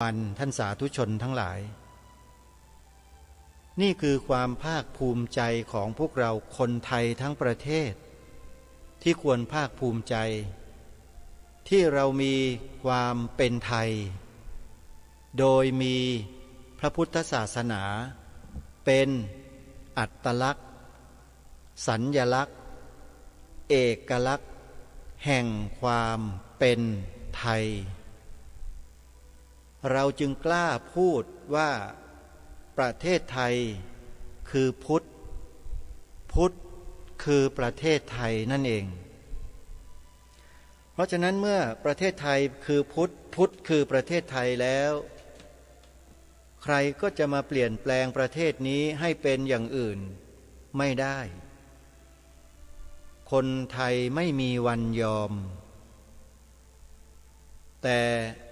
ท่านสาธุชนทั้งหลายนี่คือความภาคภูมิใจของพวกเราคนไทยทั้งประเทศที่ควรภาคภูมิใจที่เรามีความเป็นไทยโดยมีพระพุทธศาสนาเป็นอัตลักษณ์สัญลักษณ์เอกลักษณ์แห่งความเป็นไทยเราจึงกล้าพูดว่าประเทศไทยคือพุทธพุทธคือประเทศไทยนั่นเองเพราะฉะนั้นเมื่อประเทศไทยคือพุทธพุทธคือประเทศไทยแล้วใครก็จะมาเปลี่ยนแปลงประเทศนี้ให้เป็นอย่างอื่นไม่ได้คนไทยไม่มีวันยอมแต่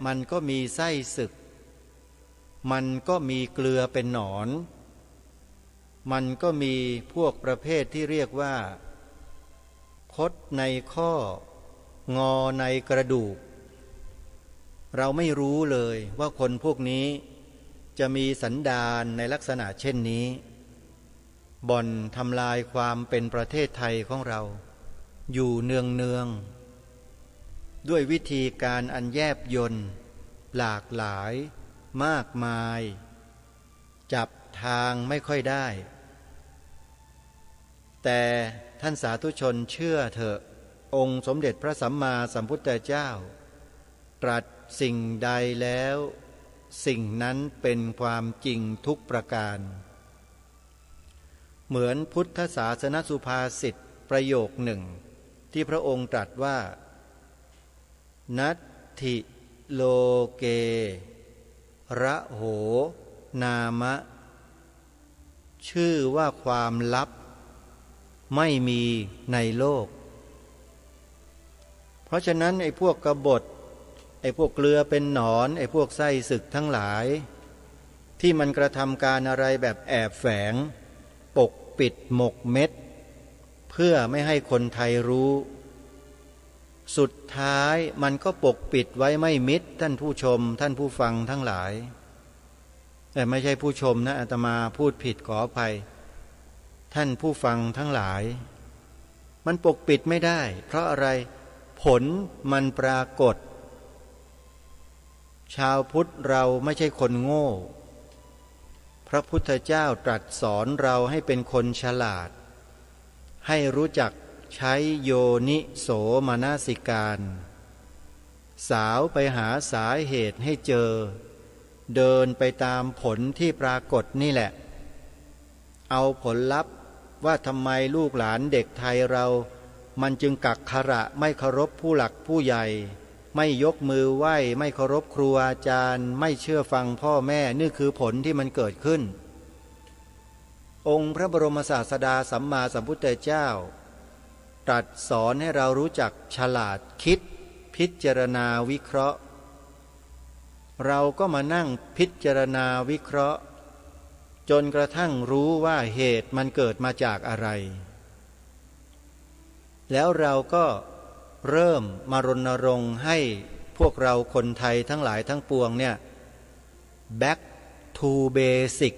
มันก็มีไส้ศึกมันก็มีเกลือเป็นหนอนมันก็มีพวกประเภทที่เรียกว่าคดในข้องอในกระดูกเราไม่รู้เลยว่าคนพวกนี้จะมีสันดานในลักษณะเช่นนี้บ่อนทำลายความเป็นประเทศไทยของเราอยู่เนืองด้วยวิธีการอันแยบยลหลากหลายมากมายจับทางไม่ค่อยได้แต่ท่านสาธุชนเชื่อเถอะองค์สมเด็จพระสัมมาสัมพุทธเจ้าตรัสสิ่งใดแล้วสิ่งนั้นเป็นความจริงทุกประการเหมือนพุทธศาสนสุภาษิตประโยคหนึ่งที่พระองค์ตรัสว่านัตถิโลเกระโหนามะชื่อว่าความลับไม่มีในโลกเพราะฉะนั้นไอ้พวกกบฏไอ้พวกเกลือเป็นหนอนไอ้พวกไส้ศึกทั้งหลายที่มันกระทำการอะไรแบบแอบแฝงปกปิดหมกเม็ดเพื่อไม่ให้คนไทยรู้สุดท้ายมันก็ปกปิดไว้ไม่มิดท่านผู้ชมท่านผู้ฟังทั้งหลายแต่ไม่ใช่ผู้ชมนะอาตมาพูดผิดขออภัยท่านผู้ฟังทั้งหลายมันปกปิดไม่ได้เพราะอะไรผลมันปรากฏชาวพุทธเราไม่ใช่คนโง่พระพุทธเจ้าตรัสสอนเราให้เป็นคนฉลาดให้รู้จักใช้โยนิโสมนสิการสาวไปหาสาเหตุให้เจอเดินไปตามผลที่ปรากฏนี่แหละเอาผลลัพธ์ว่าทำไมลูกหลานเด็กไทยเรามันจึงกักขระไม่เคารพผู้หลักผู้ใหญ่ไม่ยกมือไหว้ไม่เคารพครูอาจารย์ไม่เชื่อฟังพ่อแม่นี่คือผลที่มันเกิดขึ้นองค์พระบรมศาสดาสัมมาสัมพุทธเจ้าตรัสสอนให้เรารู้จักฉลาดคิดพิจารณาวิเคราะห์เราก็มานั่งพิจารณาวิเคราะห์จนกระทั่งรู้ว่าเหตุมันเกิดมาจากอะไรแล้วเราก็เริ่มมารณรงค์ให้พวกเราคนไทยทั้งหลายทั้งปวงเนี่ย back to basic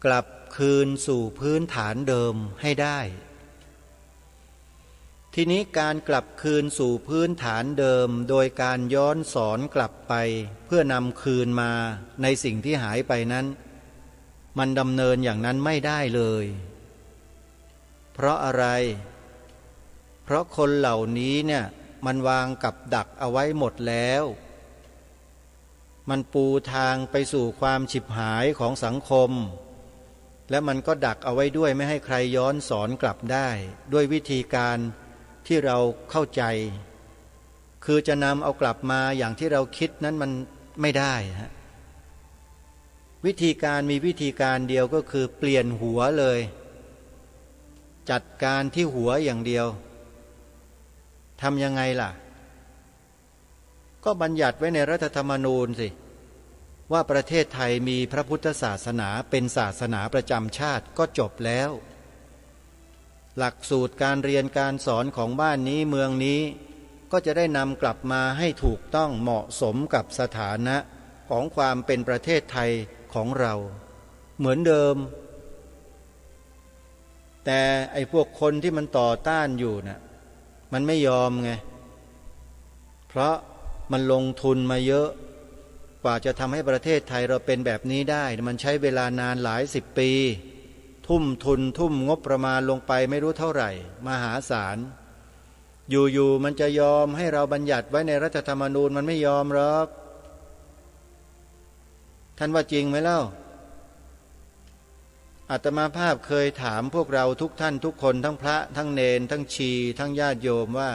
กลับคืนสู่พื้นฐานเดิมให้ได้ทีนี้การกลับคืนสู่พื้นฐานเดิมโดยการย้อนสอนกลับไปเพื่อนำคืนมาในสิ่งที่หายไปนั้นมันดำเนินอย่างนั้นไม่ได้เลยเพราะอะไรเพราะคนเหล่านี้เนี่ยมันวางกับดักเอาไว้หมดแล้วมันปูทางไปสู่ความฉิบหายของสังคมและมันก็ดักเอาไว้ด้วยไม่ให้ใครย้อนสอนกลับได้ด้วยวิธีการที่เราเข้าใจคือจะนำเอากลับมาอย่างที่เราคิดนั้นมันไม่ได้ฮะวิธีการมีวิธีการเดียวก็คือเปลี่ยนหัวเลยจัดการที่หัวอย่างเดียวทำยังไงล่ะก็บัญญัติไว้ในรัฐธรรมนูญสิว่าประเทศไทยมีพระพุทธศาสนาเป็นศาสนาประจำชาติก็จบแล้วหลักสูตรการเรียนการสอนของบ้านนี้เมืองนี้ ก็จะได้นำกลับมาให้ถูกต้องเหมาะสมกับสถานะของความเป็นประเทศไทยของเราเหมือนเดิมแต่ไอ้พวกคนที่มันต่อต้านอยู่น่ะมันไม่ยอมไงเพราะมันลงทุนมาเยอะกว่าจะทำให้ประเทศไทยเราเป็นแบบนี้ได้มันใช้เวลานานหลายสิบปีทุ่มทุนทุ่มงบประมาณลงไปไม่รู้เท่าไหร่มหาศาลอยู่ๆมันจะยอมให้เราบัญญัติไว้ในรัฐธรรมนูญมันไม่ยอมหรอกท่านว่าจริงไหมเล่าอาตมาภาพเคยถามพวกเราทุกท่านทุกคนทั้งพระทั้งเณรทั้งชีทั้งญาติโยมว่า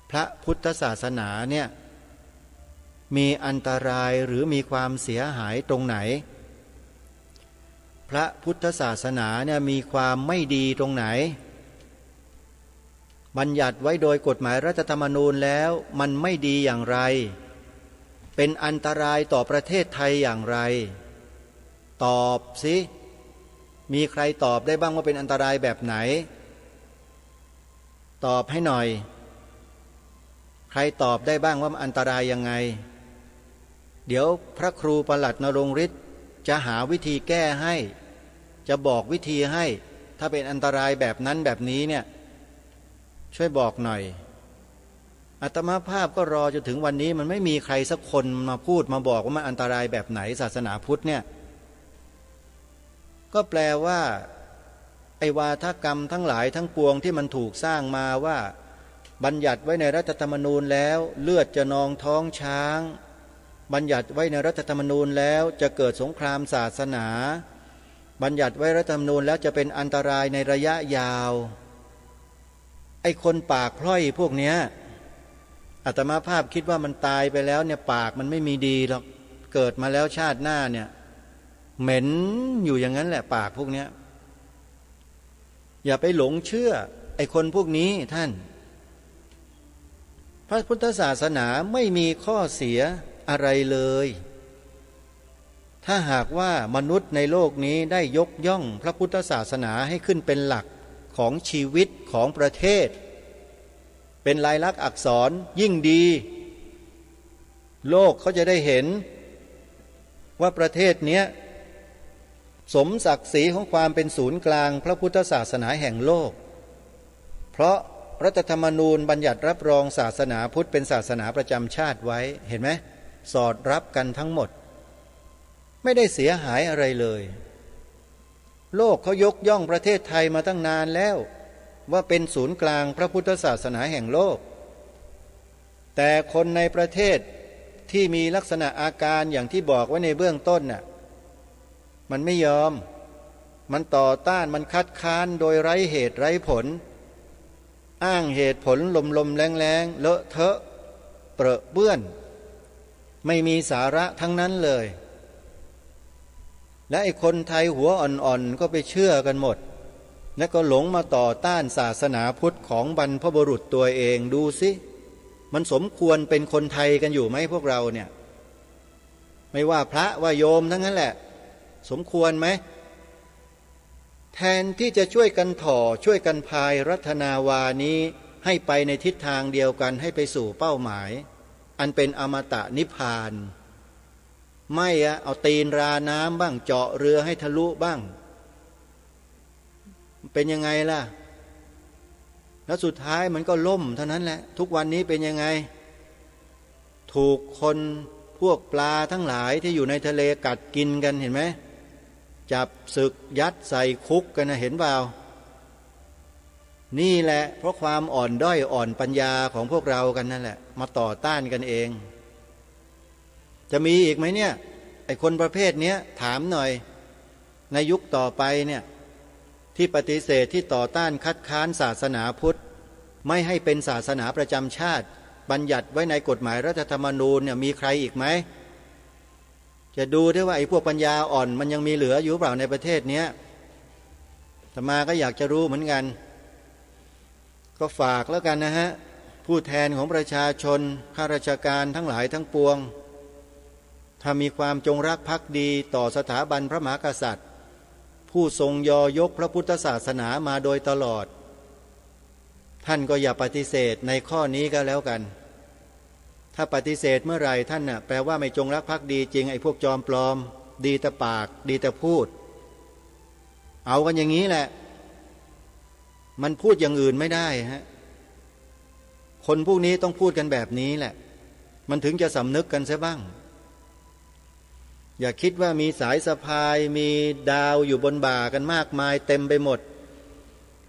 พระพุทธศาสนาเนี่ยมีอันตรายหรือมีความเสียหายตรงไหนพระพุทธศาสนาเนี่ยมีความไม่ดีตรงไหนบัญญัติไว้โดยกฎหมายรัฐธรรมนูญแล้วมันไม่ดีอย่างไรเป็นอันตรายต่อประเทศไทยอย่างไรตอบสิมีใครตอบได้บ้างว่าเป็นอันตรายแบบไหนตอบให้หน่อยใครตอบได้บ้างว่ามันอันตรายยังไงเดี๋ยวพระครูประหลัดนรงฤทธิ์จะหาวิธีแก้ให้จะบอกวิธีให้ถ้าเป็นอันตรายแบบนั้นแบบนี้เนี่ยช่วยบอกหน่อยอาตมาภาพก็รอจนถึงวันนี้มันไม่มีใครสักคนมาพูดมาบอกว่ามันอันตรายแบบไหนศาสนาพุทธเนี่ยก็แปลว่าไอ้วาทกรรมทั้งหลายทั้งปวงที่มันถูกสร้างมาว่าบัญญัติไว้ในรัฐธรรมนูญแล้วเลือดจะนองท้องช้างบัญญัติไว้ในรัฐธรรมนูญแล้วจะเกิดสงครามศาสนาบัญญัติไว้รัฐธรรมนูญแล้วจะเป็นอันตรายในระยะยาวไอ้คนปากพล่อยพวกเนี้ยอาตมาภาพคิดว่ามันตายไปแล้วเนี่ยปากมันไม่มีดีหรอกเกิดมาแล้วชาติหน้าเนี่ยเหม็นอยู่อย่างนั้นแหละปากพวกเนี้ยอย่าไปหลงเชื่อไอ้คนพวกนี้ท่านพระพุทธศาสนาไม่มีข้อเสียอะไรเลยถ้าหากว่ามนุษย์ในโลกนี้ได้ยกย่องพระพุทธศาสนาให้ขึ้นเป็นหลักของชีวิตของประเทศเป็นลายลักษณ์อักษรยิ่งดีโลกเขาจะได้เห็นว่าประเทศเนี้ยสมศักดิ์ศรีของความเป็นศูนย์กลางพระพุทธศาสนาแห่งโลกเพราะรัฐธรรมนูญบัญญัติรับรองศาสนาพุทธเป็นศาสนาประจำชาติไว้เห็นไหมสอดรับกันทั้งหมดไม่ได้เสียหายอะไรเลยโลกเขายกย่องประเทศไทยมาตั้งนานแล้วว่าเป็นศูนย์กลางพระพุทธศาสนาแห่งโลกแต่คนในประเทศที่มีลักษณะอาการอย่างที่บอกไว้ในเบื้องต้นน่ะมันไม่ยอมมันต่อต้านมันคัดค้านโดยไร้เหตุไร้ผลอ้างเหตุผลลมๆแรงๆเลอะเทอะเปรอะเปื้อนไม่มีสาระทั้งนั้นเลยและไอ้คนไทยหัวอ่อนๆก็ไปเชื่อกันหมดและก็หลงมาต่อต้านศาสนาพุทธของบรรพบุรุษตัวเองดูสิมันสมควรเป็นคนไทยกันอยู่ไหมพวกเราเนี่ยไม่ว่าพระว่าโยมทั้งนั้นแหละสมควรไหมแทนที่จะช่วยกันถ่อช่วยกันพายรัตนาวานี้ให้ไปในทิศทางเดียวกันให้ไปสู่เป้าหมายอันเป็นอมตะนิพพานไม่เอาตีนราน้ำบ้างเจาะเรือให้ทะลุบ้างเป็นยังไงล่ะแล้วสุดท้ายมันก็ล่มเท่านั้นแหละทุกวันนี้เป็นยังไงถูกคนพวกปลาทั้งหลายที่อยู่ในทะเลกัดกินกันเห็นไหมจับศึกยัดใส่คุกกันนะเห็นเปล่านี่แหละเพราะความอ่อนด้อยอ่อนปัญญาของพวกเรากันนั่นแหละมาต่อต้านกันเองจะมีอีกไหมเนี่ยไอ้คนประเภทนี้ถามหน่อยในยุคต่อไปเนี่ยที่ปฏิเสธที่ต่อต้านคัดค้านศาสนาพุทธไม่ให้เป็นศาสนาประจำชาติบัญญัติไว้ในกฎหมายรัฐธรรมนูญเนี่ยมีใครอีกไหมจะดูได้ว่าไอ้พวกปัญญาอ่อนมันยังมีเหลืออยู่เปล่าในประเทศนี้อาตมาก็อยากจะรู้เหมือนกันก็ฝากแล้วกันนะฮะผู้แทนของประชาชนข้าราชการทั้งหลายทั้งปวงถ้ามีความจงรักภักดีต่อสถาบันพระมหากษัตริย์ผู้ทรงยอยกพระพุทธศาสนามาโดยตลอด ท่านก็อย่าปฏิเสธในข้อนี้ก็แล้วกันถ้าปฏิเสธเมื่อไหร่ท่านน่ะแปลว่าไม่จงรักภักดีจริงไอ้พวกจอมปลอมดีแต่ปากดีแต่พูดเอากันอย่างนี้แหละมันพูดอย่างอื่นไม่ได้ฮะคนพวกนี้ต้องพูดกันแบบนี้แหละมันถึงจะสำนึกกันเสียบ้างอย่าคิดว่ามีสายสะพายมีดาวอยู่บนบ่ากันมากมายเต็มไปหมด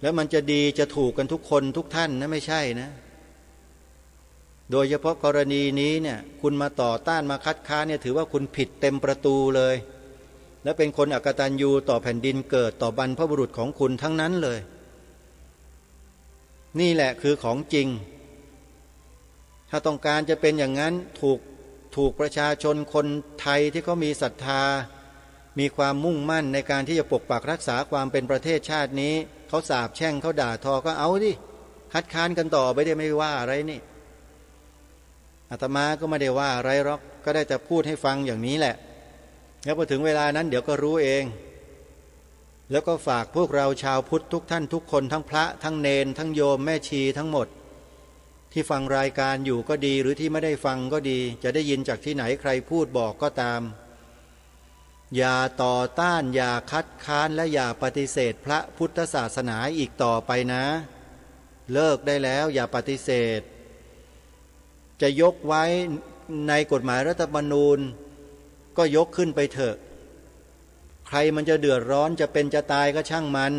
แล้วมันจะดีจะถูกกันทุกคนทุกท่านนะไม่ใช่นะโดยเฉพาะกรณีนี้เนี่ยคุณมาต่อต้านมาคัดค้านเนี่ยถือว่าคุณผิดเต็มประตูเลยและเป็นคนอกตัญญูต่อแผ่นดินเกิดต่อบรรพบุรุษของคุณทั้งนั้นเลยนี่แหละคือของจริงถ้าต้องการจะเป็นอย่างนั้นถูกประชาชนคนไทยที่เขามีศรัทธามีความมุ่งมั่นในการที่จะปกปักรักษาความเป็นประเทศชาตินี้เขาสาปแช่งเขาด่าทอก็เอาดิคัดค้านกันต่อไปได้ไม่ว่าอะไรนี่อาตมาก็ไม่ได้ว่าอะไรหรอกก็ได้แต่พูดให้ฟังอย่างนี้แหละแล้วพอถึงเวลานั้นเดี๋ยวก็รู้เองแล้วก็ฝากพวกเราชาวพุทธทุกท่านทุกคนทั้งพระทั้งเนนทั้งโยมแม่ชีทั้งหมดที่ฟังรายการอยู่ก็ดีหรือที่ไม่ได้ฟังก็ดีจะได้ยินจากที่ไหนใครพูดบอกก็ตามอย่าต่อต้านอย่าคัดค้านและอย่าปฏิเสธพระพุทธศาสนาอีกต่อไปนะเลิกได้แล้วอย่าปฏิเสธจะยกไว้ในกฎหมายรัฐธรรมนูญก็ยกขึ้นไปเถอะใครมันจะเดือดร้อนจะเป็นจะตายก็ช่างมัน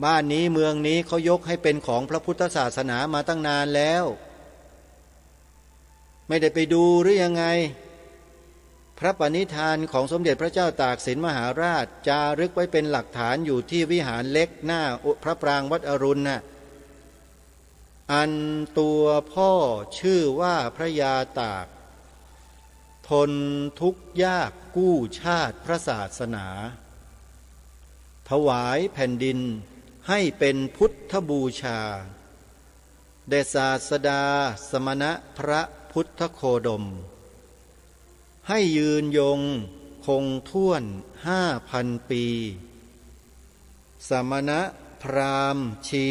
บ้านนี้เมืองนี้เขายกให้เป็นของพระพุทธศาสนามาตั้งนานแล้วไม่ได้ไปดูหรือยังไงพระปณิธานของสมเด็จพระเจ้าตากสินมหาราชจารึกไว้เป็นหลักฐานอยู่ที่วิหารเล็กหน้าพระปรางวัดอรุณน่ะอันตัวพ่อชื่อว่าพระยาตากทนทุกข์ยากกู้ชาติพระศาสนาถวายแผ่นดินให้เป็นพุทธบูชาแด่ศาสดาสมณะพระพุทธโคดมให้ยืนยงคงท่วน5,000 ปีสมณะพราหมณ์ชี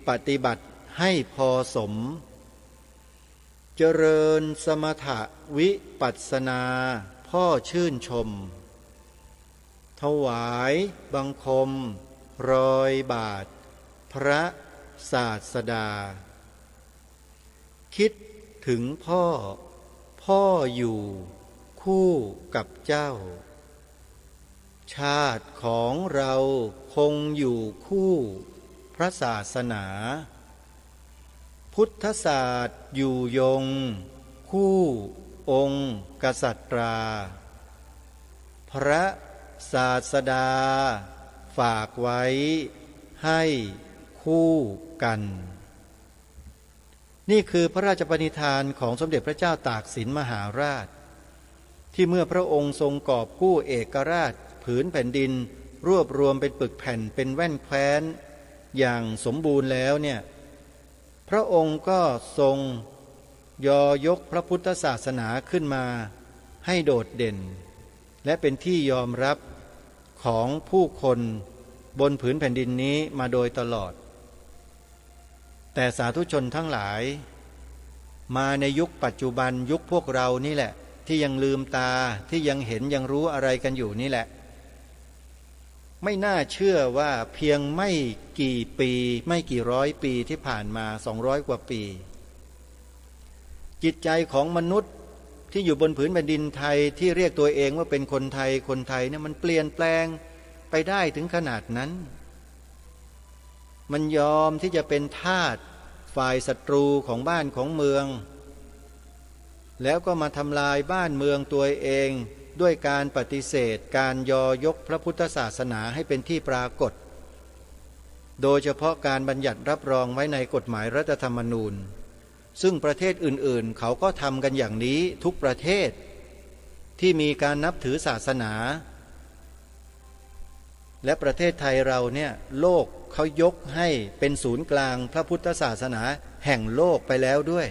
ปฏิบัติให้พอสมเจริญสมถะวิปัสสนาพ่อชื่นชมถวายบังคมรอยบาทพระศาสดาคิดถึงพ่ออยู่คู่กับเจ้าชาติของเราคงอยู่คู่พระศาสนาพุทธศาสตร์อยู่ยงคู่องค์กษัตราพระศาสดาฝากไว้ให้คู่กันนี่คือพระราชปณิธานของสมเด็จพระเจ้าตากสินมหาราชที่เมื่อพระองค์ทรงกอบกู้เอกราชผืนแผ่นดินรวบรวมเป็นปึกแผ่นเป็นแว่นแคว้นอย่างสมบูรณ์แล้วเนี่ยพระองค์ก็ทรงยกพระพุทธศาสนาขึ้นมาให้โดดเด่นและเป็นที่ยอมรับของผู้คนบนผืนแผ่นดินนี้มาโดยตลอดแต่สาธุชนทั้งหลายมาในยุคปัจจุบันยุคพวกเรานี่แหละที่ยังลืมตาที่ยังเห็นยังรู้อะไรกันอยู่นี่แหละไม่น่าเชื่อว่าเพียงไม่กี่ปีไม่กี่ร้อยปีที่ผ่านมา200 กว่าปีจิตใจของมนุษย์ที่อยู่บนผืนแผ่นดินไทยที่เรียกตัวเองว่าเป็นคนไทยเนี่ยมันเปลี่ยนแปลงไปได้ถึงขนาดนั้นมันยอมที่จะเป็นทาสฝ่ายศัตรูของบ้านของเมืองแล้วก็มาทำลายบ้านเมืองตัวเองด้วยการปฏิเสธการยกพระพุทธศาสนาให้เป็นที่ปรากฏโดยเฉพาะการบัญญัติรับรองไว้ในกฎหมายรัฐธรรมนูญซึ่งประเทศอื่นๆเขาก็ทำกันอย่างนี้ทุกประเทศที่มีการนับถือศาสนาและประเทศไทยเราเนี่ยโลกเขายกให้เป็นศูนย์กลางพระพุทธศาสนาแห่งโลกไปแล้วด้วย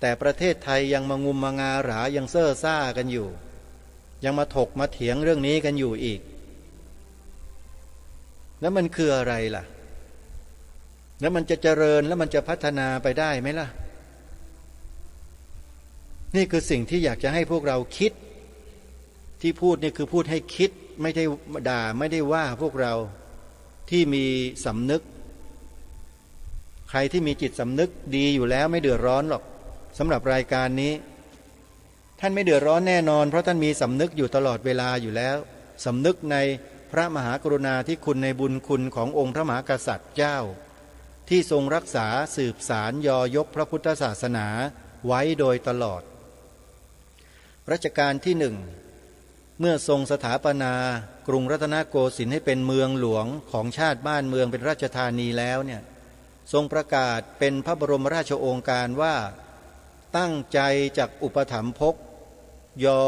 แต่ประเทศไทยยังมางุมมางาหรายังเซ่อซ่ากันอยู่ยังมาถกมาเถียงเรื่องนี้กันอยู่อีกแล้วมันคืออะไรล่ะ แล้วมันจะเจริญแล้วมันจะพัฒนาไปได้ไหมล่ะนี่คือสิ่งที่อยากจะให้พวกเราคิดที่พูดนี่คือพูดให้คิดไม่ได้ด่าไม่ได้ว่าพวกเราที่มีสำนึกใครที่มีจิตสำนึกดีอยู่แล้วไม่เดือดร้อนหรอกสำหรับรายการนี้ท่านไม่เดือดร้อนแน่นอนเพราะท่านมีสำนึกอยู่ตลอดเวลาอยู่แล้วสำนึกในพระมหากรุณาธิคุณในบุญคุณขององค์พระมหากษัตริย์เจ้าที่ทรงรักษาสืบสารยอยกพระพุทธศาสนาไว้โดยตลอดรัชกาลที่หนึ่งเมื่อทรงสถาปนากรุงรัตนโกสินทร์ให้เป็นเมืองหลวงของชาติบ้านเมืองเป็นราชธานีแล้วเนี่ยทรงประกาศเป็นพระบรมราชโองการว่าตั้งใจจักอุปถัมภกยอ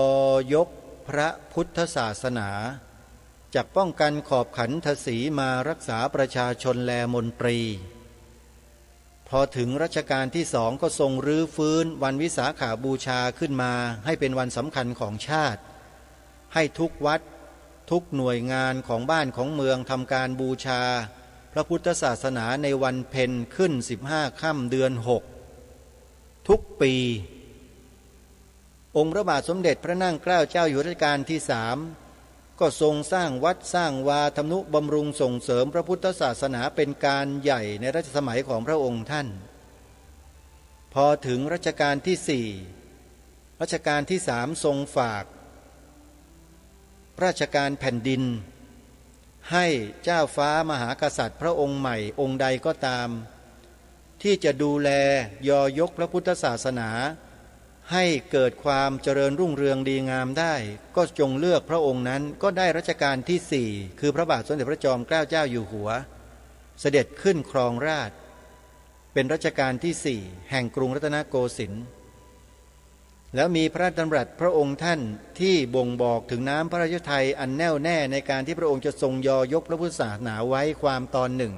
ยกพระพุทธศาสนาจักป้องกันขอบขันทศีมารักษาประชาชนแลมนตรีพอถึงรัชกาลที่สองก็ทรงรื้อฟื้นวันวิสาขาบูชาขึ้นมาให้เป็นวันสำคัญของชาติให้ทุกวัดทุกหน่วยงานของบ้านของเมืองทำการบูชาพระพุทธศาสนาในวันเพ็ญขึ้น15 ค่ำเดือน 6ทุกปีองค์พระบาทสมเด็จพระนั่งเกล้าเจ้าอยู่รัชกาลที่3ก็ทรงสร้างวัดสร้างวาทำนุบำรุงส่งเสริมพระพุทธศาสนาเป็นการใหญ่ในรัชสมัยของพระองค์ท่านพอถึงรัชกาลที่4รัชกาลที่3ทรงฝากราชการแผ่นดินให้เจ้าฟ้ามหากษัตริย์พระองค์ใหม่องค์ใดก็ตามที่จะดูแลยอยกพระพุทธศาสนาให้เกิดความเจริญรุ่งเรืองดีงามได้ก็จงเลือกพระองค์นั้นก็ได้รัชกาลที่4คือพระบาทสมเด็จพระจอมเกล้าเจ้าอยู่หัวเสด็จขึ้นครองราชย์เป็นรัชกาลที่4แห่งกรุงรัตนโกสินทร์แล้วมีพระราชดำรัสพระองค์ท่านที่บ่งบอกถึงน้ำพระราชทัยอันแน่วแน่ในการที่พระองค์จะทรงยอยกพระพุทธศาสนาไว้ความตอนหนึ่ง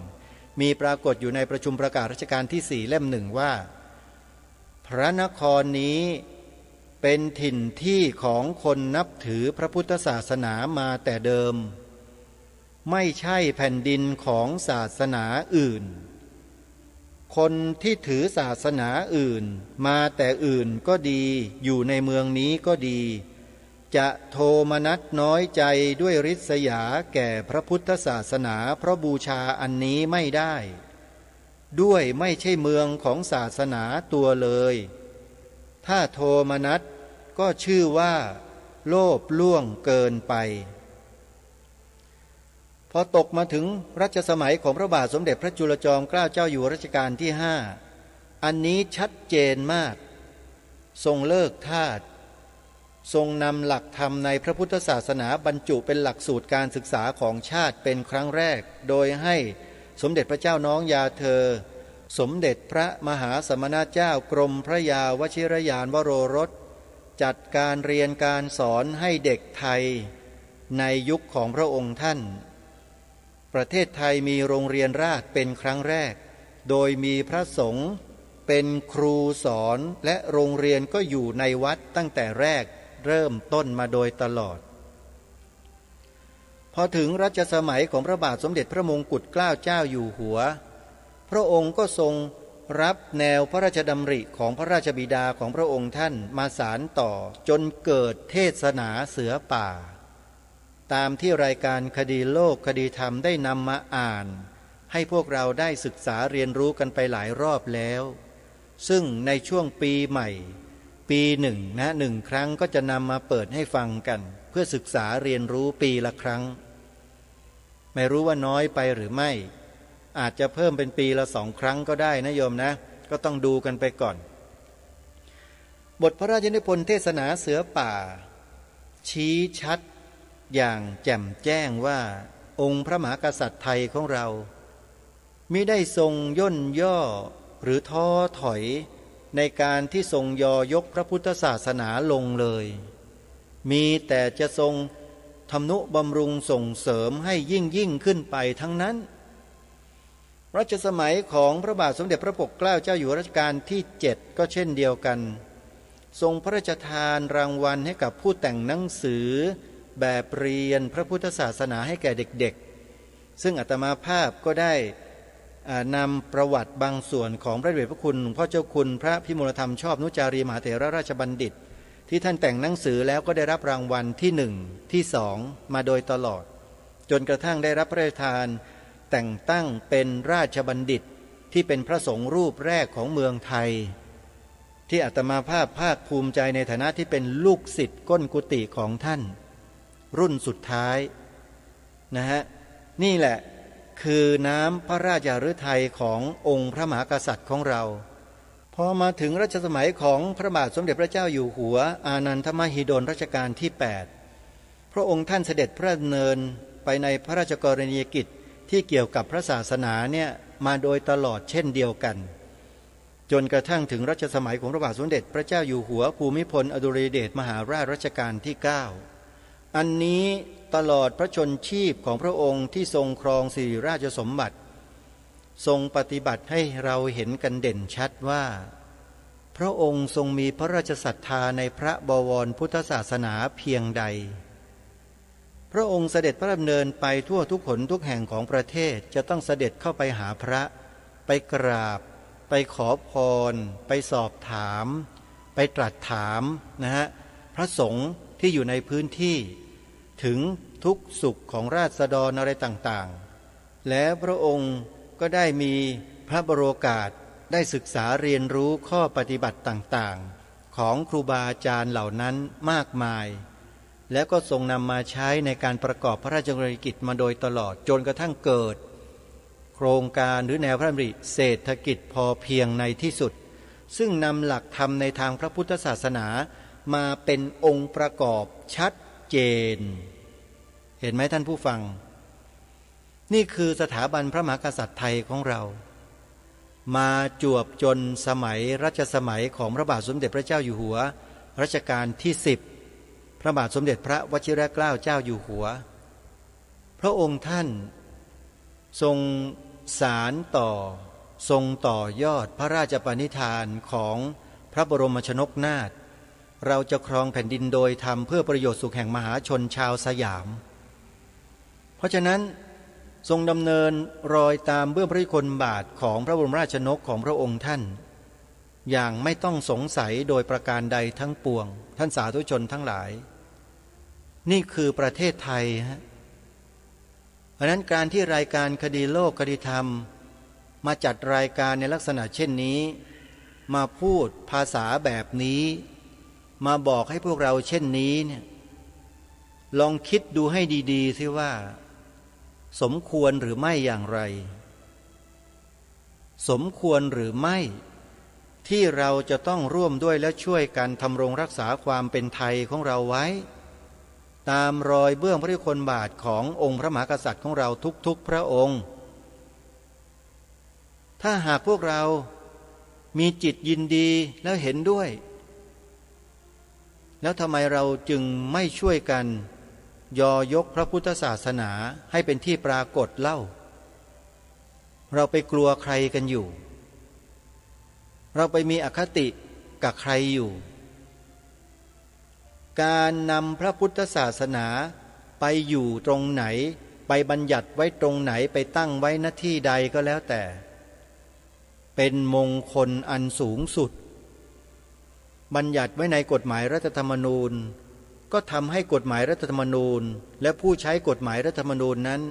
มีปรากฏอยู่ในประชุมประกาศรัชกาลที่4เล่มหนึ่งว่าพระนครนี้เป็นถิ่นที่ของคนนับถือพระพุทธศาสนามาแต่เดิมไม่ใช่แผ่นดินของศาสนาอื่นคนที่ถือศาสนาอื่นมาแต่อื่นก็ดีอยู่ในเมืองนี้ก็ดีจะโทมนัสน้อยใจด้วยริษยาแก่พระพุทธศาสนาเพราะบูชาอันนี้ไม่ได้ด้วยไม่ใช่เมืองของศาสนาตัวเลยถ้าโทมนัสก็ชื่อว่าโลภล่วงเกินไปพอตกมาถึงรัชสมัยของพระบาทสมเด็จพระจุลจอมเกล้าเจ้าอยู่หัวรัชกาลที่5อันนี้ชัดเจนมากทรงเลิกทาสทรงนำหลักธรรมในพระพุทธศาสนาบรรจุเป็นหลักสูตรการศึกษาของชาติเป็นครั้งแรกโดยให้สมเด็จพระเจ้าน้องยาเธอสมเด็จพระมหาสมณเจ้ากรมพระยาวชิรยานวโรรสจัดการเรียนการสอนให้เด็กไทยในยุคของพระองค์ท่านประเทศไทยมีโรงเรียนราษฎรเป็นครั้งแรกโดยมีพระสงฆ์เป็นครูสอนและโรงเรียนก็อยู่ในวัดตั้งแต่แรกเริ่มต้นมาโดยตลอดพอถึงรัชสมัยของพระบาทสมเด็จพระมงกุฎเกล้าเจ้าอยู่หัวพระองค์ก็ทรงรับแนวพระราชดำริของพระราชบิดาของพระองค์ท่านมาสานต่อจนเกิดเทศนาเสือป่าตามที่รายการคดีโลกคดีธรรมได้นำมาอ่านให้พวกเราได้ศึกษาเรียนรู้กันไปหลายรอบแล้วซึ่งในช่วงปีใหม่ปีหนึ่งหนึ่งครั้งก็จะนำมาเปิดให้ฟังกันเพื่อศึกษาเรียนรู้ปีละครั้งไม่รู้ว่าน้อยไปหรือไม่อาจจะเพิ่มเป็นปีละ2 ครั้งก็ได้นะโยมนะก็ต้องดูกันไปก่อนบทพระราชนิพนธ์เทศนาเสือป่าชี้ชัดอย่างแจ่มแจ้งว่าองค์พระมหากษัตริย์ไทยของเรามิได้ทรงย่นย่อหรือท้อถอยในการที่ทรงยอยกพระพุทธศาสนาลงเลยมีแต่จะทรงทำนุบำรุงส่งเสริมให้ยิ่งขึ้นไปทั้งนั้นรัชสมัยของพระบาทสมเด็จพระปกเกล้าเจ้าอยู่หัวรัชกาลที่7ก็เช่นเดียวกันทรงพระราชทานรางวัลให้กับผู้แต่งหนังสือแบบเรียนพระพุทธศาสนาให้แก่เด็กๆซึ่งอาตมาภาพก็ได้ นำประวัติบางส่วนของพระเดชพระคุณหลวงพ่อเจ้าคุณพระพิมลธรรมชอบนุจารีมหาเถรราชบัณฑิตที่ท่านแต่งหนังสือแล้วก็ได้รับรางวัลที่หนึ่งที่สองมาโดยตลอดจนกระทั่งได้รับพระราชทานแต่งตั้งเป็นราชบัณฑิตที่เป็นพระสงฆ์รูปแรกของเมืองไทยที่อาตมาภาคภูมิใจในฐานะที่เป็นลูกศิษย์ก้นกุฏิของท่านรุ่นสุดท้ายนะฮะนี่แหละคือน้ำพระราชฤทัยขององค์พระมหากษัตริย์ของเราพอมาถึงรัชสมัยของพระบาทสมเด็จพระเจ้าอยู่หัวอานันทมหิดลรัชกาลที่8พระองค์ท่านเสด็จพระดำเนินไปในพระราชกรณียกิจที่เกี่ยวกับพระศาสนาเนี่ยมาโดยตลอดเช่นเดียวกันจนกระทั่งถึงรัชสมัยของพระบาทสมเด็จพระเจ้าอยู่หัวภูมิพลอดุลยเดชมหาราชรัชกาลที่9อันนี้ตลอดพระชนชีพของพระองค์ที่ทรงครองสิริราชสมบัติทรงปฏิบัติให้เราเห็นกันเด่นชัดว่าพระองค์ทรงมีพระราชศรัทธาในพระบวรพุทธศาสนาเพียงใดพระองค์เสด็จพระดำเนินไปทั่วทุกหนทุกแห่งของประเทศจะต้องเสด็จเข้าไปหาพระไปกราบไปขอพรไปสอบถามไปตรัสถามนะฮะพระสงฆ์ที่อยู่ในพื้นที่ถึงทุกสุขของราษฎรอะไรต่างๆและพระองค์ก็ได้มีพระบรโอกาสได้ศึกษาเรียนรู้ข้อปฏิบัติต่างๆของครูบาอาจารย์เหล่านั้นมากมายแล้วก็ทรงนำมาใช้ในการประกอบพระราชกรณียกิจมาโดยตลอดจนกระทั่งเกิดโครงการหรือแนวพระดำริเศรษฐกิจพอเพียงในที่สุดซึ่งนำหลักธรรมในทางพระพุทธศาสนามาเป็นองค์ประกอบชัดเจนเห็นไหมท่านผู้ฟังนี่คือสถาบันพระมหากษัตริย์ไทยของเรามาจวบจนสมัยรัชสมัยของพระบาทสมเด็จพระเจ้าอยู่หัวรัชกาลที่10พระบาทสมเด็จพระวชิรเกล้าเจ้าอยู่หัวพระองค์ท่านทรงสารต่อทรงต่อยอดพระราชปณิธานของพระบรมชนกนาถเราจะครองแผ่นดินโดยธรรมเพื่อประโยชน์สุขแห่งมหาชนชาวสยามเพราะฉะนั้นทรงดำเนินรอยตามเบื้องพระยุคลบาทของพระบรมราชนกของพระองค์ท่านอย่างไม่ต้องสงสัยโดยประการใดทั้งปวงท่านสาธุชนทั้งหลายนี่คือประเทศไทยฮะเพราะนั้นการที่รายการคดีโลกคดีธรรมมาจัดรายการในลักษณะเช่นนี้มาพูดภาษาแบบนี้มาบอกให้พวกเราเช่นนี้เนี่ยลองคิดดูให้ดีๆสิว่าสมควรหรือไม่อย่างไรสมควรหรือไม่ที่เราจะต้องร่วมด้วยและช่วยกันทำรงรักษาความเป็นไทยของเราไว้ตามรอยเบื้องพระยุคลบาทขององค์พระมหากษัตริย์ของเราทุกๆพระองค์ถ้าหากพวกเรามีจิตยินดีแล้วเห็นด้วยแล้วทำไมเราจึงไม่ช่วยกันยอยกพระพุทธศาสนาให้เป็นที่ปรากฏเล่าเราไปกลัวใครกันอยู่เราไปมีอคติกับใครอยู่การนำพระพุทธศาสนาไปอยู่ตรงไหนไปบัญญัติไว้ตรงไหนไปตั้งไว้ณที่ใดก็แล้วแต่เป็นมงคลอันสูงสุดบัญญัติไว้ในกฎหมายรัฐธรรมนูญก็ทำให้กฎหมายรัฐธรรมนูญและผู้ใช้กฎหมายรัฐธรรมนูญนั้น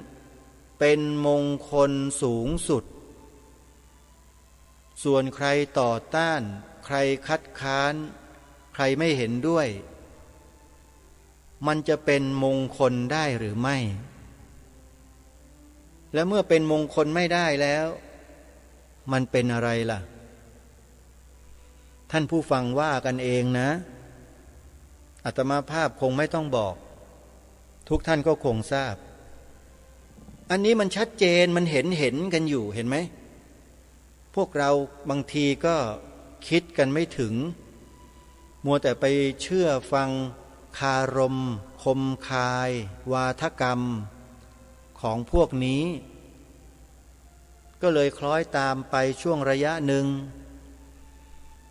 เป็นมงคลสูงสุดส่วนใครต่อต้านใครคัดค้านใครไม่เห็นด้วยมันจะเป็นมงคลได้หรือไม่และเมื่อเป็นมงคลไม่ได้แล้วมันเป็นอะไรล่ะท่านผู้ฟังว่ากันเองนะอาตมาภาพคงไม่ต้องบอกทุกท่านก็คงทราบอันนี้มันชัดเจนมันเห็นกันอยู่เห็นไหมพวกเราบางทีก็คิดกันไม่ถึงมัวแต่ไปเชื่อฟังคารมคมคายวาทกรรมของพวกนี้ก็เลยคล้อยตามไปช่วงระยะหนึ่ง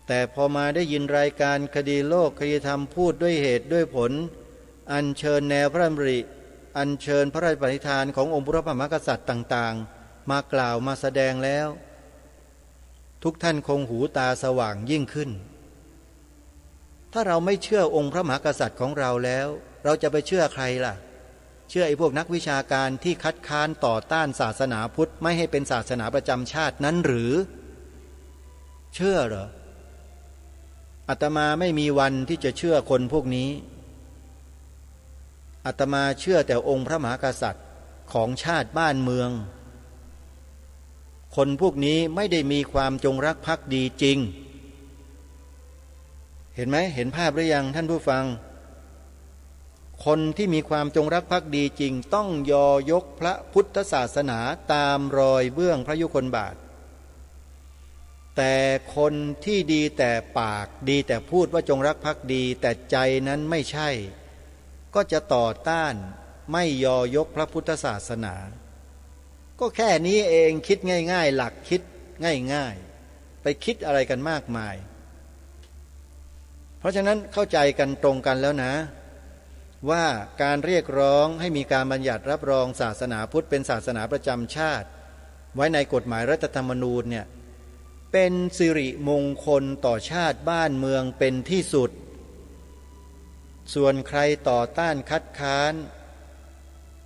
แต่พอมาได้ยินรายการคดีโลกคดีธรรมพูดด้วยเหตุด้วยผลอัญเชิญแนวพระดำริอัญเชิญพระราชปณิธานขององค์พระมหากษัตริย์ต่างๆ มากล่าวมาแสดงแล้ว ทุกท่านคงหูตาสว่างยิ่งขึ้นถ้าเราไม่เชื่อองค์พระมหากษัตริย์ของเราแล้วเราจะไปเชื่อใครล่ะเชื่อไอ้พวกนักวิชาการที่คัดค้านต่อต้านศาสนาพุทธไม่ให้เป็นศาสนาประจำชาตินั้นหรือเชื่อเหรออาตมาไม่มีวันที่จะเชื่อคนพวกนี้อาตมาเชื่อแต่องค์พระมหากษัตริย์ของชาติบ้านเมืองคนพวกนี้ไม่ได้มีความจงรักภักดีจริงเห็นไหมเห็นภาพหรือยังท่านผู้ฟังคนที่มีความจงรักภักดีจริงต้องยอยกพระพุทธศาสนาตามรอยเบื้องพระยุคลบาทแต่คนที่ดีแต่ปากดีแต่พูดว่าจงรักภักดีแต่ใจนั้นไม่ใช่ก็จะต่อต้านไม่ยอยกพระพุทธศาสนาก็แค่นี้เองคิดง่ายๆหลักคิดง่ายๆไปคิดอะไรกันมากมายเพราะฉะนั้นเข้าใจกันตรงกันแล้วนะว่าการเรียกร้องให้มีการบัญญัติรับรองศาสนาพุทธเป็นศาสนาประจำชาติไว้ในกฎหมายรัฐธรรมนูญเนี่ยเป็นสิริมงคลต่อชาติบ้านเมืองเป็นที่สุดส่วนใครต่อต้านคัดค้าน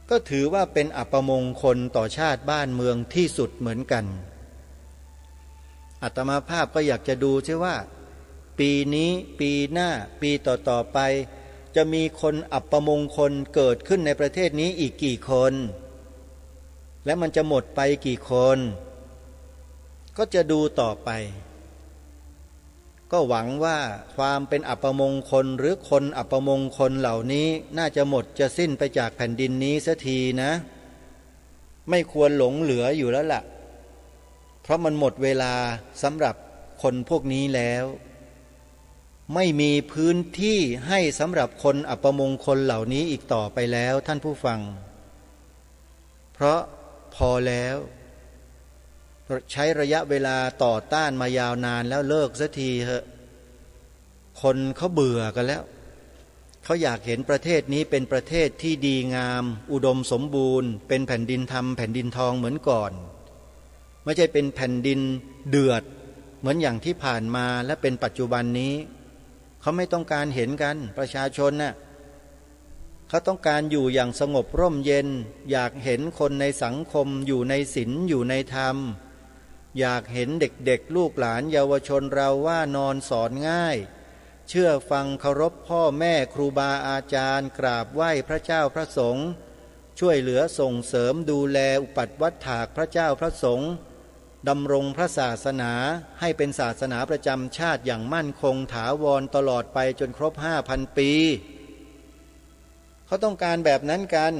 ก็ถือว่าเป็นอัปมงคลต่อชาติบ้านเมืองที่สุดเหมือนกันอาตมาภาพก็อยากจะดูใช่ว่าปีนี้ปีหน้าปีต่อๆไปจะมีคนอัปมงคลเกิดขึ้นในประเทศนี้อีกกี่คนและมันจะหมดไปกี่คนก็จะดูต่อไปก็หวังว่าความเป็นอัปมงคลหรือคนอัปมงคลเหล่านี้น่าจะหมดจะสิ้นไปจากแผ่นดินนี้เสียทีนะไม่ควรหลงเหลืออยู่แล้วล่ะเพราะมันหมดเวลาสำหรับคนพวกนี้แล้วไม่มีพื้นที่ให้สำหรับคนอัปมงคลเหล่านี้อีกต่อไปแล้วท่านผู้ฟังเพราะพอแล้วใช้ระยะเวลาต่อต้านมายาวนานแล้วเลิกสักทีเถอะคนเขาเบื่อกันแล้วเขาอยากเห็นประเทศนี้เป็นประเทศที่ดีงามอุดมสมบูรณ์เป็นแผ่นดินธรรมแผ่นดินทองเหมือนก่อนไม่ใช่เป็นแผ่นดินเดือดเหมือนอย่างที่ผ่านมาและเป็นปัจจุบันนี้เขาไม่ต้องการเห็นกันประชาชนน่ะเขาต้องการอยู่อย่างสงบร่มเย็นอยากเห็นคนในสังคมอยู่ในศีลอยู่ในธรรมอยากเห็นเด็กๆลูกหลานเยาวชนเราว่านอนสอนง่ายเชื่อฟังเคารพพ่อแม่ครูบาอาจารย์กราบไหว้พระเจ้าพระสงฆ์ช่วยเหลือส่งเสริมดูแลอุปัฏฐวัฏฐากพระเจ้าพระสงฆ์ดำรงพระศาสนาให้เป็นศาสนาประจำชาติอย่างมั่นคงถาวรตลอดไปจนครบ 5,000 ปีเขาต้องการแบบนั้นกัน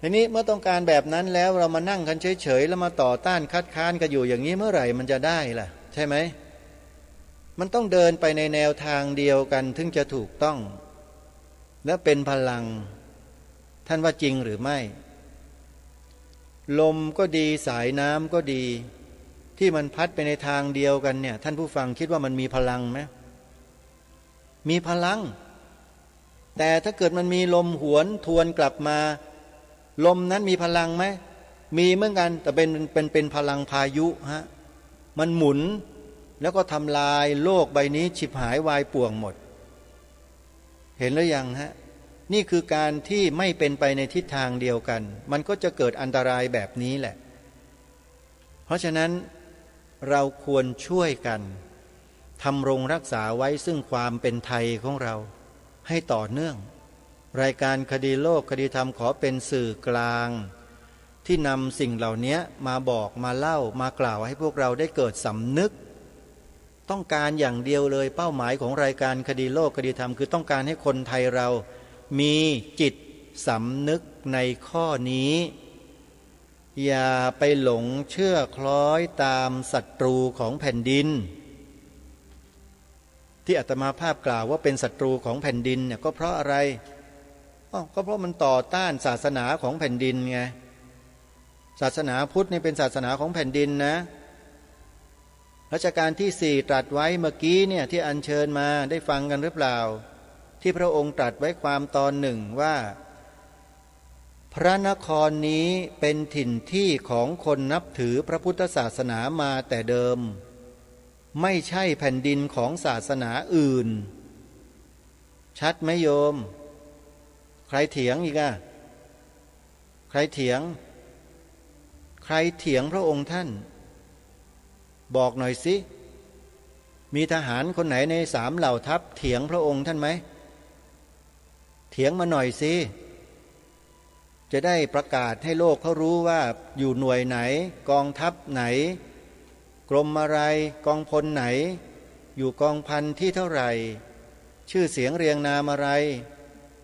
ทีนี้เมื่อต้องการแบบนั้นแล้วเรามานั่งกันเฉยๆแล้วมาต่อต้านคัดค้านกันอยู่อย่างนี้เมื่อไหร่มันจะได้ล่ะใช่ไหมมันต้องเดินไปในแนวทางเดียวกันถึงจะถูกต้องและเป็นพลังท่านว่าจริงหรือไม่ลมก็ดีสายน้ำก็ดีที่มันพัดไปในทางเดียวกันเนี่ยท่านผู้ฟังคิดว่ามันมีพลังไหมมีพลังแต่ถ้าเกิดมันมีลมหวนทวนกลับมาลมนั้นมีพลังไหมมีเหมือนกันแต่เป็นพลังพายุฮะมันหมุนแล้วก็ทำลายโลกใบนี้ฉิบหายวายป่วงหมดเห็นหรือยังฮะนี่คือการที่ไม่เป็นไปในทิศทางเดียวกันมันก็จะเกิดอันตรายแบบนี้แหละเพราะฉะนั้นเราควรช่วยกันทำรงรักษาไว้ซึ่งความเป็นไทยของเราให้ต่อเนื่องรายการคดีโลกคดีธรรมขอเป็นสื่อกลางที่นำสิ่งเหล่านี้มาบอกมาเล่ามากล่าวให้พวกเราได้เกิดสำนึกต้องการอย่างเดียวเลยเป้าหมายของรายการคดีโลกคดีธรรมคือต้องการให้คนไทยเรามีจิตสำนึกในข้อนี้อย่าไปหลงเชื่อคล้อยตามศัตรูของแผ่นดินที่อาตมาภาพกล่าวว่าเป็นศัตรูของแผ่นดินเนี่ยก็เพราะอะไรก็เพราะมันต่อต้านศาสนาของแผ่นดินไงศาสนาพุทธนี่เป็นศาสนาของแผ่นดินนะรัชกาลที่4ตรัสไว้เมื่อกี้เนี่ยที่อัญเชิญมาได้ฟังกันหรือเปล่าที่พระองค์ตรัสไว้ความตอนหนึ่งว่า พระนครนี้เป็นถิ่นที่ของคนนับถือพระพุทธศาสนามาแต่เดิมไม่ใช่แผ่นดินของศาสนาอื่นชัดไหมโยมใครเถียงอีกอะใครเถียงพระองค์ท่านบอกหน่อยสิมีทหารคนไหนใน3เหล่าทัพเถียงพระองค์ท่านไหมเถียงมาหน่อยสิจะได้ประกาศให้โลกเขารู้ว่าอยู่หน่วยไหนกองทัพไหนกรมอะไรกองพลไหนอยู่กองพันที่เท่าไหร่ชื่อเสียงเรียงนามอะไร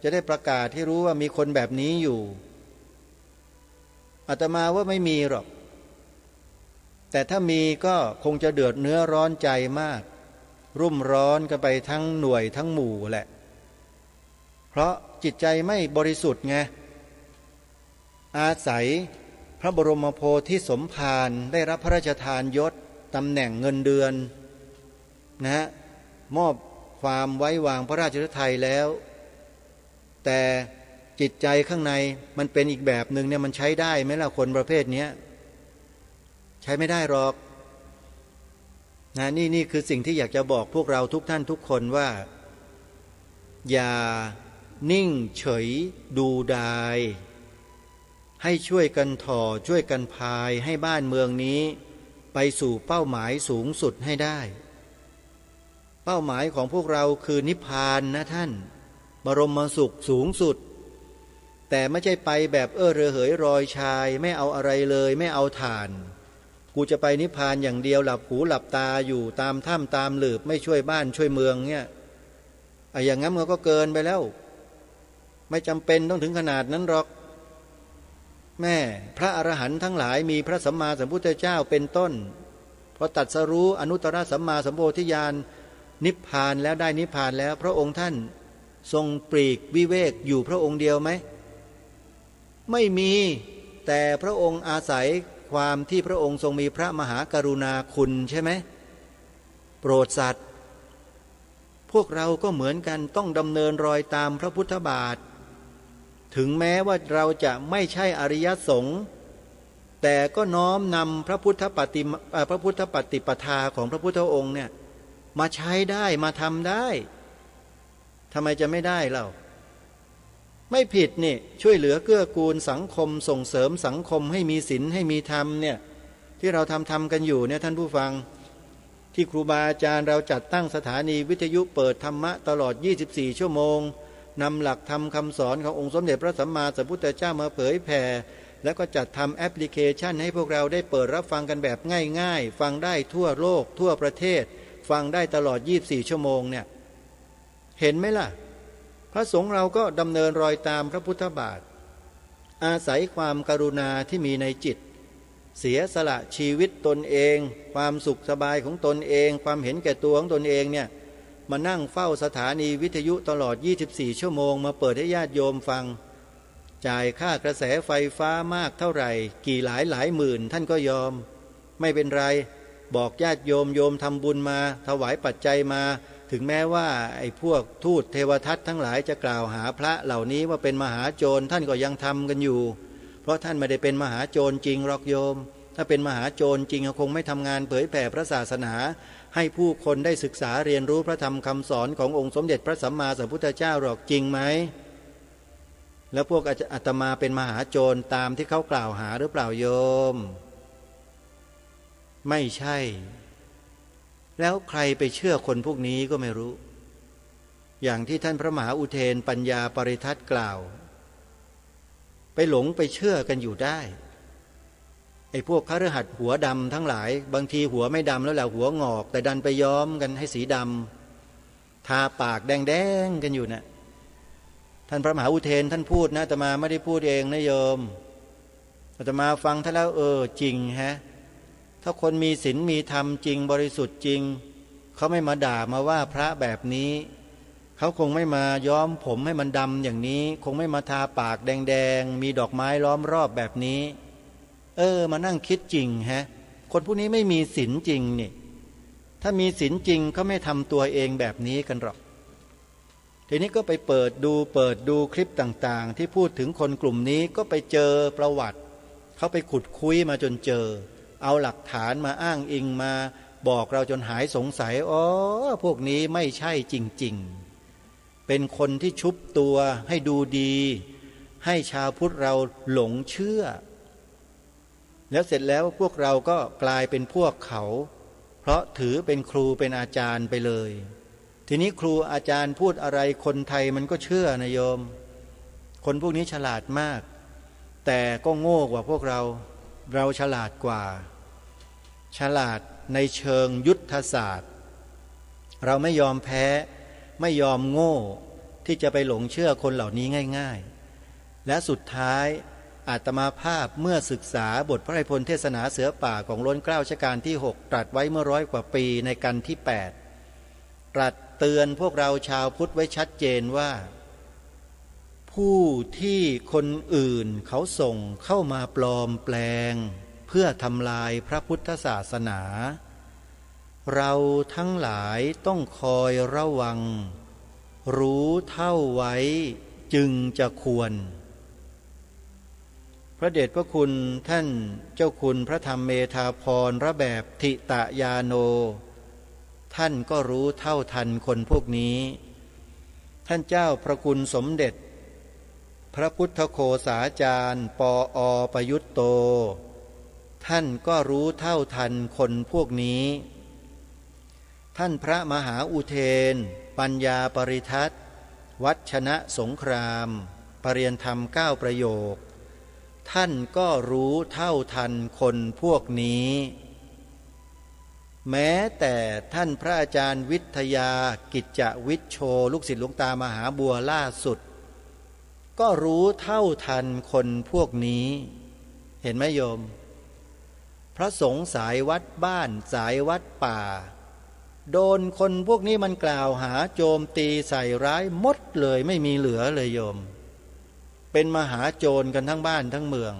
จะได้ประกาศให้รู้ว่ามีคนแบบนี้อยู่อาตมาว่าไม่มีหรอกแต่ถ้ามีก็คงจะเดือดเนื้อร้อนใจมากรุ่มร้อนกันไปทั้งหน่วยทั้งหมู่แหละเพราะจิตใจไม่บริสุทธิ์ไงอาศัยพระบรมโพธิสมภารได้รับพระราชทานยศตำแหน่งเงินเดือนนะมอบความไว้วางพระราชฤทัยแล้วแต่จิตใจข้างในมันเป็นอีกแบบหนึ่งเนี่ยมันใช้ได้ไหมล่ะคนประเภทนี้ใช้ไม่ได้หรอกนะนี่คือสิ่งที่อยากจะบอกพวกเราทุกท่านทุกคนว่าอย่านิ่งเฉยดูดายให้ช่วยกันถ่อช่วยกันพายให้บ้านเมืองนี้ไปสู่เป้าหมายสูงสุดให้ได้เป้าหมายของพวกเราคือนิพพานนะท่านบรมสุขสูงสุดแต่ไม่ใช่ไปแบบระเหยรอยชายไม่เอาอะไรเลยไม่เอาฐานกูจะไปนิพพานอย่างเดียวหลับหูหลับตาอยู่ตามถ้ำตามหลืบไม่ช่วยบ้านช่วยเมืองเนี่ยอย่างงั้นมันก็เกินไปแล้วไม่จำเป็นต้องถึงขนาดนั้นหรอกแม่พระอรหันต์ทั้งหลายมีพระสัมมาสัมพุทธเจ้าเป็นต้นพอตรัสรู้อนุตตรสัมมาสัมโพธิญาณนิพพานแล้วได้นิพพานแล้วพระองค์ท่านทรงปลีกวิเวกอยู่พระองค์เดียวไหมไม่มีแต่พระองค์อาศัยความที่พระองค์ทรงมีพระมหากรุณาคุณใช่ไหมโปรดสัตว์พวกเราก็เหมือนกันต้องดำเนินรอยตามพระพุทธบาทถึงแม้ว่าเราจะไม่ใช่อริยสงฆ์แต่ก็น้อมนำพระพุทธปฏิปทาของพระพุทธองค์เนี่ยมาใช้ได้มาทำได้ทำไมจะไม่ได้เล่าไม่ผิดนี่ช่วยเหลือเกื้อกูลสังคมส่งเสริมสังคมให้มีศีลให้มีธรรมเนี่ยที่เราทำกันอยู่เนี่ยท่านผู้ฟังที่ครูบาอาจารย์เราจัดตั้งสถานีวิทยุเปิดธรรมะตลอด24ชั่วโมงนำหลักธรรมคำสอนขององค์สมเด็จพระสัมมาสัมพุทธเจ้ามาเผยแผ่แล้วก็จัดทำแอปพลิเคชันให้พวกเราได้เปิดรับฟังกันแบบง่ายๆฟังได้ทั่วโลกทั่วประเทศฟังได้ตลอด24ชั่วโมงเนี่ยเห็นไหมล่ะพระสงฆ์เราก็ดำเนินรอยตามพระพุทธบาทอาศัยความกรุณาที่มีในจิตเสียสละชีวิตตนเองความสุขสบายของตนเองความเห็นแก่ตัวของตนเองเนี่ยมานั่งเฝ้าสถานีวิทยุตลอด24ชั่วโมงมาเปิดให้ญาติโยมฟังจ่ายค่ากระแสไฟฟ้ามากเท่าไหร่กี่หลายหมื่นท่านก็ยอมไม่เป็นไรบอกญาติโยมทำบุญมาถวายปัจจัยมาถึงแม้ว่าไอ้พวกทูตเทวทัตทั้งหลายจะกล่าวหาพระเหล่านี้ว่าเป็นมหาโจรท่านก็ยังทำกันอยู่เพราะท่านไม่ได้เป็นมหาโจรจริงหรอกโยมถ้าเป็นมหาโจรจริงคงไม่ทำงานเผยแผ่พระศาสนาให้ผู้คนได้ศึกษาเรียนรู้พระธรรมคำสอนขององค์สมเด็จพระสัมมาสัมพุทธเจ้าหรอกจริงไหมแล้วพวกอาตมาเป็นมหาโจรตามที่เขากล่าวหาหรือเปล่าโยมไม่ใช่แล้วใครไปเชื่อคนพวกนี้ก็ไม่รู้อย่างที่ท่านพระมหาอุเทนปัญญาปริทัศน์กล่าวไปหลงไปเชื่อกันอยู่ได้ไอ้พวกคฤหัสถ์หัวดำทั้งหลายบางทีหัวไม่ดำแล้วแหละหัวงอกแต่ดันไปย้อมกันให้สีดำทาปากแดงๆกันอยู่นะท่านพระมหาอุเทนท่านพูดนะอาตมาไม่ได้พูดเองนะโยมอาตมาฟังท่านแล้วจริงฮะถ้าคนมีศีลมีธรรมจริงบริสุทธิ์จริงเขาไม่มาด่ามาว่าพระแบบนี้เขาคงไม่มาย้อมผมให้มันดำอย่างนี้คงไม่มาทาปากแดงๆมีดอกไม้ล้อมรอบแบบนี้มานั่งคิดจริงฮะคนพวกนี้ไม่มีศีลจริงนี่ถ้ามีศีลจริงเขาไม่ทำตัวเองแบบนี้กันหรอก ทีนี้ก็ไปเปิดดูคลิปต่างๆที่พูดถึงคนกลุ่มนี้ก็ไปเจอประวัติเขาไปขุดคุยมาจนเจอเอาหลักฐานมาอ้างอิงมาบอกเราจนหายสงสัยอ๋อพวกนี้ไม่ใช่จริงๆเป็นคนที่ชุบตัวให้ดูดีให้ชาวพุทธเราหลงเชื่อแล้วเสร็จแล้วพวกเราก็กลายเป็นพวกเขาเพราะถือเป็นครูเป็นอาจารย์ไปเลยทีนี้ครูอาจารย์พูดอะไรคนไทยมันก็เชื่อนะโยมคนพวกนี้ฉลาดมากแต่ก็โง่กว่าพวกเราฉลาดกว่าฉลาดในเชิงยุทธศาสตร์เราไม่ยอมแพ้ไม่ยอมโง่ที่จะไปหลงเชื่อคนเหล่านี้ง่ายๆและสุดท้ายอาตมาภาพเมื่อศึกษาบทพระไตรปิฎกเทศนาเสือป่าของล้นเกล้ารัชกาลที่6ตรัสไว้เมื่อ100 กว่าปีในกันที่8ตรัสเตือนพวกเราชาวพุทธไว้ชัดเจนว่าผู้ที่คนอื่นเขาส่งเข้ามาปลอมแปลงเพื่อทำลายพระพุทธศาสนาเราทั้งหลายต้องคอยระวังรู้เท่าไว้จึงจะควรพระเดชพระคุณท่านเจ้าคุณพระธรรมเมธาภรณ์ระแบบทิตยาโนท่านก็รู้เท่าทันคนพวกนี้ท่านเจ้าพระคุณสมเด็จพระพุทธโฆษาจารย์ปอ.ประยุตโตท่านก็รู้เท่าทันคนพวกนี้ท่านพระมหาอุเทนปัญญาปริทัศน์วัชนะสงครามปริยนธรรม9 ประโยคท่านก็รู้เท่าทันคนพวกนี้แม้แต่ท่านพระอาจารย์วิทยากิจจวิชโชลูกศิษย์หลวงตามหาบัวล่าสุดก็รู้เท่าทันคนพวกนี้เห็นไหมโยมพระสงฆ์สายวัดบ้านสายวัดป่าโดนคนพวกนี้มันกล่าวหาโจมตีใส่ร้ายหมดเลยไม่มีเหลือเลยโยมเป็นมหาโจรกันทั้งบ้านทั้งเมือง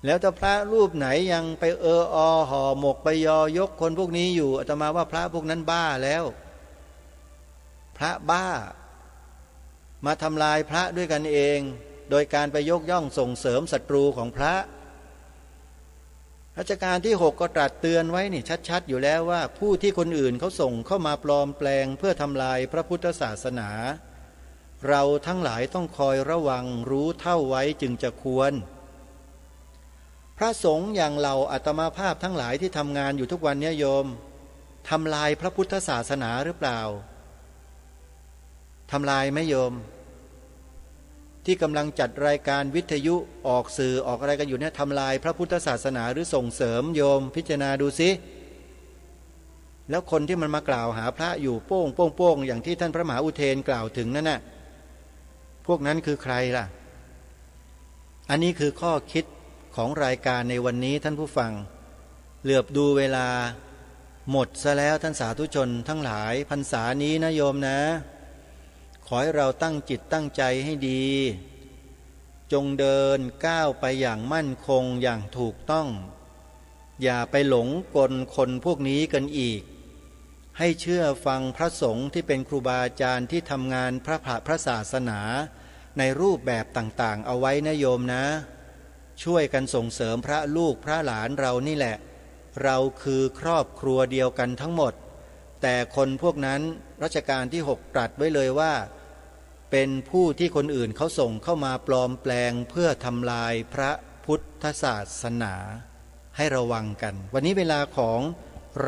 แล้วถ้าพระรูปไหนยังไปห่อหมกไปยกคนพวกนี้อยู่อาตมาว่าพระพวกนั้นบ้าแล้วพระบ้ามาทำลายพระด้วยกันเองโดยการไปยกย่องส่งเสริมศัตรูของพระรัชกาลที่6ก็ตรัสเตือนไว้นี่ชัดๆอยู่แล้วว่าผู้ที่คนอื่นเขาส่งเข้ามาปลอมแปลงเพื่อทำลายพระพุทธศาสนาเราทั้งหลายต้องคอยระวังรู้เท่าไว้จึงจะควรพระสงฆ์อย่างเราอาตมาภาพทั้งหลายที่ทำงานอยู่ทุกวันนี้โยมทำลายพระพุทธศาสนาหรือเปล่าทำลายไหมโยมที่กำลังจัดรายการวิทยุออกสื่อออกอะไรกันอยู่เนี่ยทำลายพระพุทธศาสนาหรือส่งเสริมโยมพิจารณาดูสิแล้วคนที่มันมากล่าวหาพระอยู่โป้งอย่างที่ท่านพระมหาอุเทนกล่าวถึงนั่นน่ะพวกนั้นคือใครล่ะอันนี้คือข้อคิดของรายการในวันนี้ท่านผู้ฟังเหลือบดูเวลาหมดซะแล้วท่านสาธุชนทั้งหลายพรรษานี้นะโยมนะขอให้เราตั้งจิตตั้งใจให้ดีจงเดินก้าวไปอย่างมั่นคงอย่างถูกต้องอย่าไปหลงกลคนพวกนี้กันอีกให้เชื่อฟังพระสงฆ์ที่เป็นครูบาอาจารย์ที่ทำงานพระศาสนาในรูปแบบต่างๆเอาไว้นะโยมนะช่วยกันส่งเสริมพระลูกพระหลานเรานี่แหละเราคือครอบครัวเดียวกันทั้งหมดแต่คนพวกนั้นรัชกาลที่6ตรัสไว้เลยว่าเป็นผู้ที่คนอื่นเขาส่งเข้ามาปลอมแปลงเพื่อทำลายพระพุทธศาสนาให้ระวังกันวันนี้เวลาของ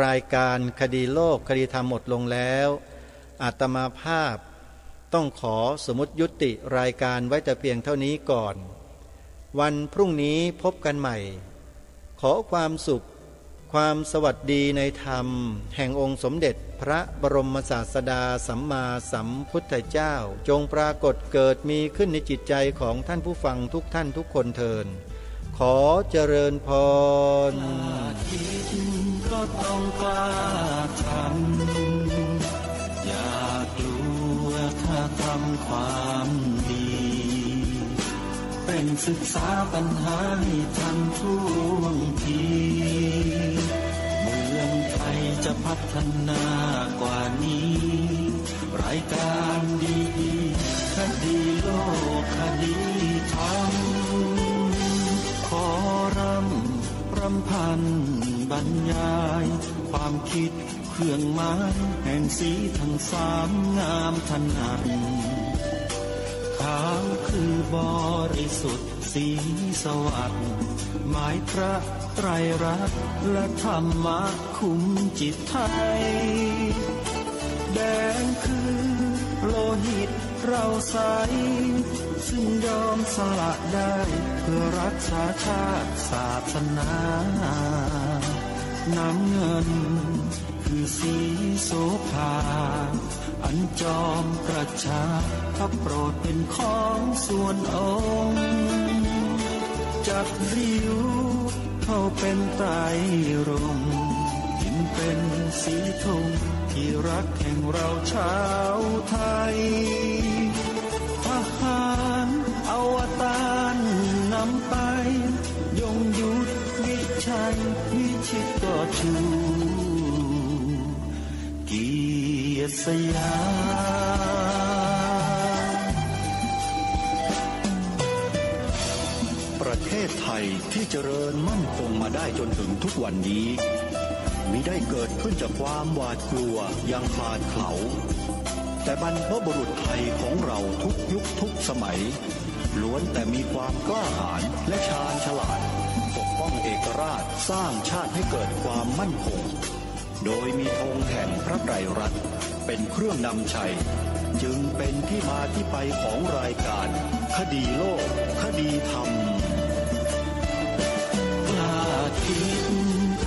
รายการคดีโลกคดีธรรมหมดลงแล้วอาตมาภาพต้องขอสมมุติยุติรายการไว้แต่เพียงเท่านี้ก่อนวันพรุ่งนี้พบกันใหม่ขอความสุขความสวัสดีในธรรมแห่งองค์สมเด็จพระบรมศาสดาสัมมาสัมพุทธเจ้าจงปรากฏเกิดมีขึ้นในจิตใจของท่านผู้ฟังทุกท่านทุกคนเทินขอเจริญพรก็ต้องกล้าทำอย่ากลัวถ้าทำความดีเป็นศึกษาปัญหาให้ทันท่วงทีเมืองไทยจะพัฒนากว่านี้รายการ สัมพันธ์บรรยายความคิดเครื่องหมายแห่งสีทั้งสามงามถนัดขาวคือบริสุทธิ์สีสวัสดิ์หมายพระไตรรัตน์และธรรมะคุ้มจิตไทยแดงคือโลหิตเราใสซึ่งยอมสละได้เพื่อรักษาชาติศาสนาน้ำเงินคือสีโสภาอันจอมกระชากพระโปรดเป็นของส่วนองค์จัดริ้วเข้าเป็นไตรรงค์ยิ่งเป็นสีธงที่รักแห่งเราชาวไทยทหารอวตารนำไปยงยุทธวิชัยวิชิตก็ชูเกียรติสยามประเทศไทยที่เจริญมั่นคงมาได้จนถึงทุกวันนี้มิได้เกิดขึ้นจากความหวาดกลัวอย่างคลาดเขลาแต่บรรพบุรุษไทยของเราทุกยุคทุกสมัยล้วนแต่มีความกล้าหาญและชาญฉลาดปกป้องเอกราชสร้างชาติให้เกิดความมั่นคงโดยมีธงแห่งพระไตรรัตน์เป็นเครื่องนำชัยจึงเป็นที่มาที่ไปของรายการคดีโลกคดีธรรมกล้าคิด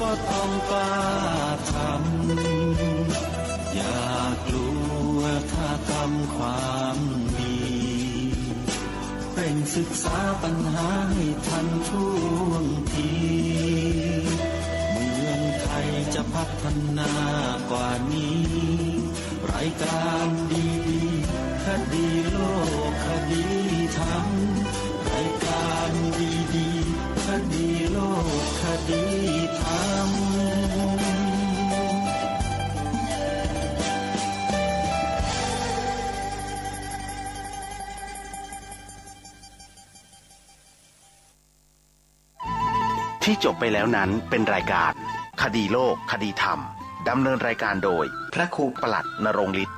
ก็ต้องกล้าทำอย่ากลัวถ้าทำความดีเร่งศึกษาปัญหาให้ทันท่วงทีเมืองไทยจะพัฒนากว่านี้รายการดีๆคดีโลกคดีธรรมรายการดีๆคดีโลกคดีธรรมที่จบไปแล้วนั้นเป็นรายการคดีโลกคดีธรรมดำเนินรายการโดยพระครูปลัดนรงค์ฤทธิ์